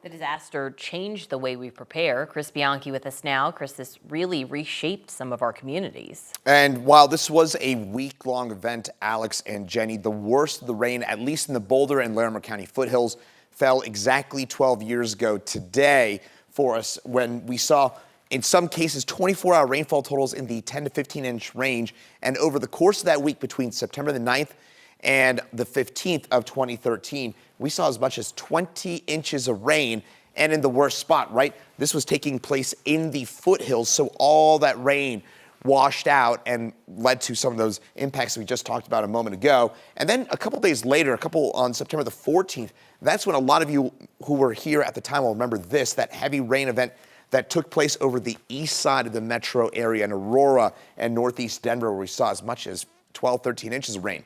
The disaster changed the way we prepare. Chris Bianchi with us now. Chris, this really reshaped some of our communities. And while this was a week-long event, Alex and Jenny, the worst of the rain, at least in the Boulder and Larimer County foothills, fell exactly 12 years ago today for us, when we saw, in some cases, 24-hour rainfall totals in the 10 to 15-inch range. And over the course of that week, between September the 9th and the 15th of 2013, we saw as much as 20 inches of rain, and in the worst spot, right? This was taking place in the foothills, so all that rain washed out and led to some of those impacts we just talked about a moment ago. And then a couple days later, on September the 14th, that's when a lot of you who were here at the time will remember this, that heavy rain event that took place over the east side of the metro area in Aurora and northeast Denver, where we saw as much as 12, 13 inches of rain.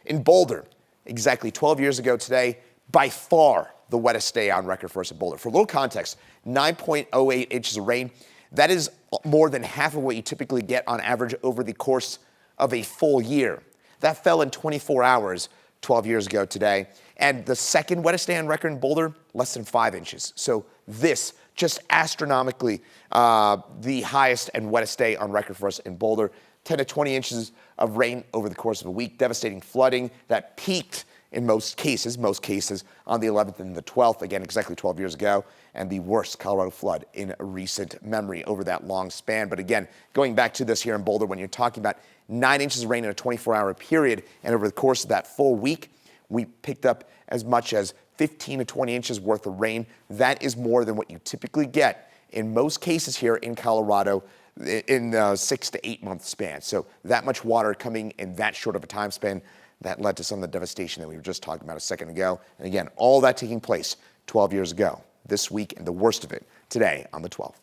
In Boulder, exactly 12 years ago today, by far the wettest day on record for us in Boulder. For a little context, 9.08 inches of rain. That is more than half of what you typically get on average over the course of a full year. That fell in 24 hours 12 years ago today. And the second wettest day on record in Boulder, less than 5 inches. So this, just astronomically, the highest and wettest day on record for us in Boulder. 10 to 20 inches of rain over the course of a week, devastating flooding that peaked in most cases on the 11th and the 12th, again, exactly 12 years ago, and the worst Colorado flood in recent memory over that long span. But again, going back to this here in Boulder, when you're talking about 9 inches of rain in a 24-hour period, and over the course of that full week, we picked up as much as 15 to 20 inches worth of rain. That is more than what you typically get in most cases here in Colorado in the 6 to 8 month span. So that much water coming in that short of a time span, that led to some of the devastation that we were just talking about a second ago. And again, all that taking place 12 years ago, this week, and the worst of it today on the 12th.